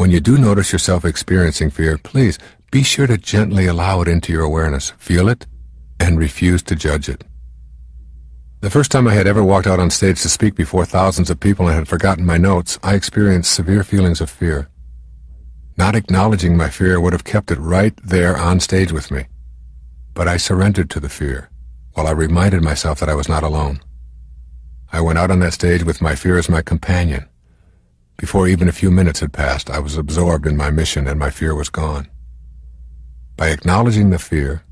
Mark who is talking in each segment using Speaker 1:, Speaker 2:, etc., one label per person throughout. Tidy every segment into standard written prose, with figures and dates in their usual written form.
Speaker 1: When you do notice yourself experiencing fear, please be sure to gently allow it into your awareness. Feel it and refuse to judge it. The first time I had ever walked out on stage to speak before thousands of people and had forgotten my notes, I experienced severe feelings of fear. Not acknowledging my fear would have kept it right there on stage with me. But I surrendered to the fear, while I reminded myself that I was not alone. I went out on that stage with my fear as my companion. Before even a few minutes had passed, I was absorbed in my mission and my fear was gone. By acknowledging the fear,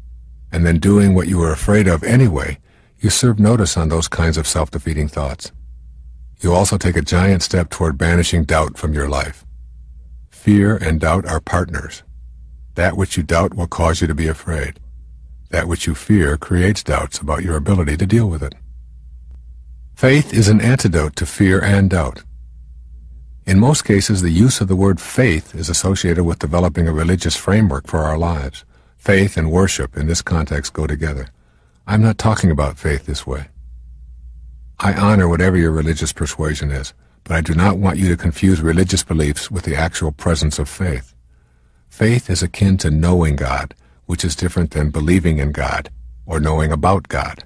Speaker 1: and then doing what you were afraid of anyway, you serve notice on those kinds of self-defeating thoughts. You also take a giant step toward banishing doubt from your life. Fear and doubt are partners. That which you doubt will cause you to be afraid. That which you fear creates doubts about your ability to deal with it. Faith is an antidote to fear and doubt. In most cases, the use of the word faith is associated with developing a religious framework for our lives. Faith and worship in this context go together. I'm not talking about faith this way. I honor whatever your religious persuasion is, but I do not want you to confuse religious beliefs with the actual presence of faith. Faith is akin to knowing God, which is different than believing in God or knowing about God.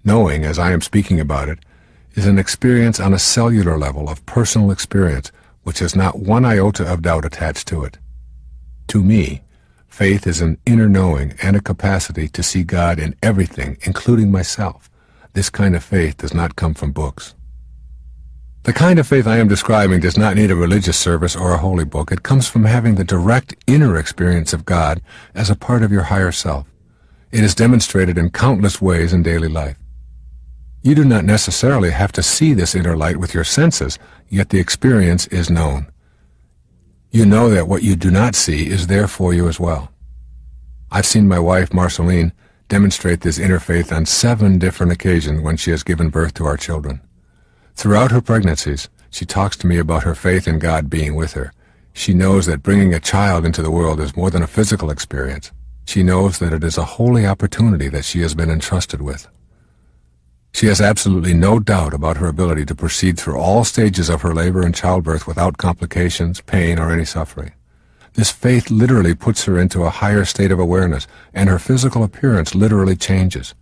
Speaker 1: Knowing, as I am speaking about it, is an experience on a cellular level of personal experience which has not one iota of doubt attached to it. To me, faith is an inner knowing and a capacity to see God in everything, including myself. This kind of faith does not come from books. The kind of faith I am describing does not need a religious service or a holy book. It comes from having the direct inner experience of God as a part of your higher self. It is demonstrated in countless ways in daily life. You do not necessarily have to see this inner light with your senses, yet the experience is known. You know that what you do not see is there for you as well. I've seen my wife, Marceline, demonstrate this inner faith on 7 different occasions when she has given birth to our children. Throughout her pregnancies, she talks to me about her faith in God being with her. She knows that bringing a child into the world is more than a physical experience. She knows that it is a holy opportunity that she has been entrusted with. She has absolutely no doubt about her ability to proceed through all stages of her labor and childbirth without complications, pain, or any suffering. This faith literally puts her into a higher state of awareness, and her physical appearance literally changes.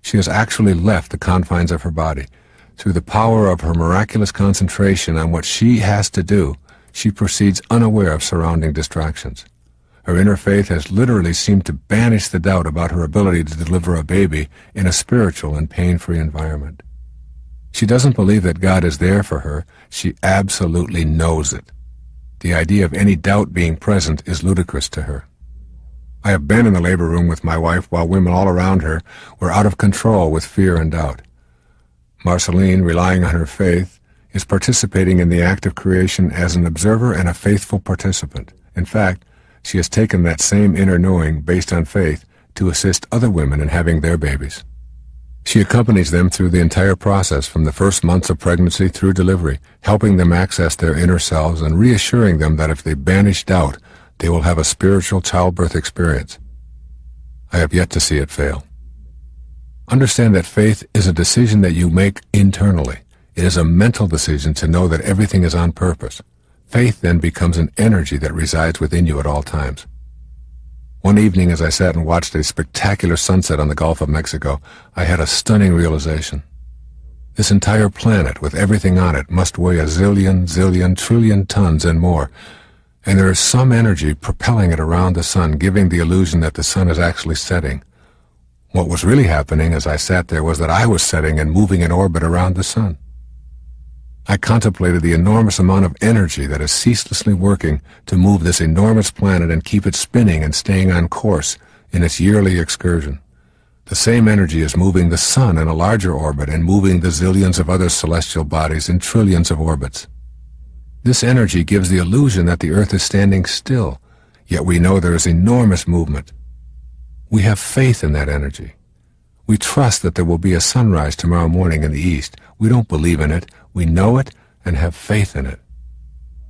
Speaker 1: She has actually left the confines of her body. Through the power of her miraculous concentration on what she has to do, she proceeds unaware of surrounding distractions. Her inner faith has literally seemed to banish the doubt about her ability to deliver a baby in a spiritual and pain-free environment. She doesn't believe that God is there for her. She absolutely knows it. The idea of any doubt being present is ludicrous to her. I have been in the labor room with my wife while women all around her were out of control with fear and doubt. Marceline, relying on her faith, is participating in the act of creation as an observer and a faithful participant. In fact, she has taken that same inner knowing based on faith to assist other women in having their babies. She accompanies them through the entire process from the first months of pregnancy through delivery, helping them access their inner selves and reassuring them that if they banish doubt, they will have a spiritual childbirth experience. I have yet to see it fail. Understand that faith is a decision that you make internally. It is a mental decision to know that everything is on purpose. Faith then becomes an energy that resides within you at all times. One evening, as I sat and watched a spectacular sunset on the Gulf of Mexico, I had a stunning realization. This entire planet, with everything on it, must weigh a zillion, trillion tons and more, and there is some energy propelling it around the sun, giving the illusion that the sun is actually setting. What was really happening as I sat there was that I was setting and moving in orbit around the sun. I contemplated the enormous amount of energy that is ceaselessly working to move this enormous planet and keep it spinning and staying on course in its yearly excursion. The same energy is moving the sun in a larger orbit and moving the zillions of other celestial bodies in trillions of orbits. This energy gives the illusion that the Earth is standing still, yet we know there is enormous movement. We have faith in that energy. We trust that there will be a sunrise tomorrow morning in the east. We don't believe in it. We know it and have faith in it.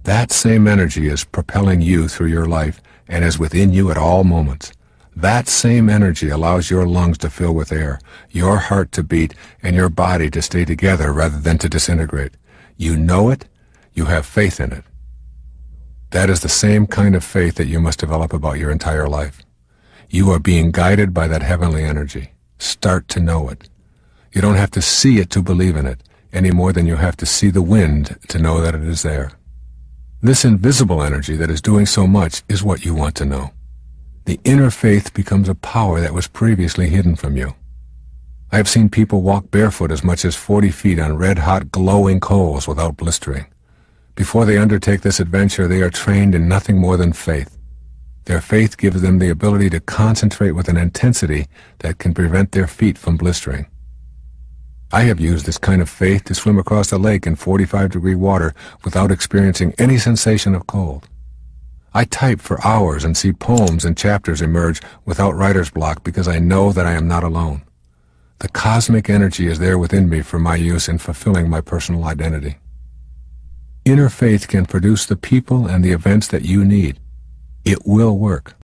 Speaker 1: That same energy is propelling you through your life and is within you at all moments. That same energy allows your lungs to fill with air, your heart to beat, and your body to stay together rather than to disintegrate. You know it. You have faith in it. That is the same kind of faith that you must develop about your entire life. You are being guided by that heavenly energy. Start to know it. You don't have to see it to believe in it, any more than you have to see the wind to know that it is there. This invisible energy that is doing so much is what you want to know. The inner faith becomes a power that was previously hidden from you. I have seen people walk barefoot as much as 40 feet on red-hot glowing coals without blistering. Before they undertake this adventure, they are trained in nothing more than faith. Their faith gives them the ability to concentrate with an intensity that can prevent their feet from blistering. I have used this kind of faith to swim across a lake in 45-degree water without experiencing any sensation of cold. I type for hours and see poems and chapters emerge without writer's block because I know that I am not alone. The cosmic energy is there within me for my use in fulfilling my personal identity. Inner faith can produce the people and the events that you need. It will work.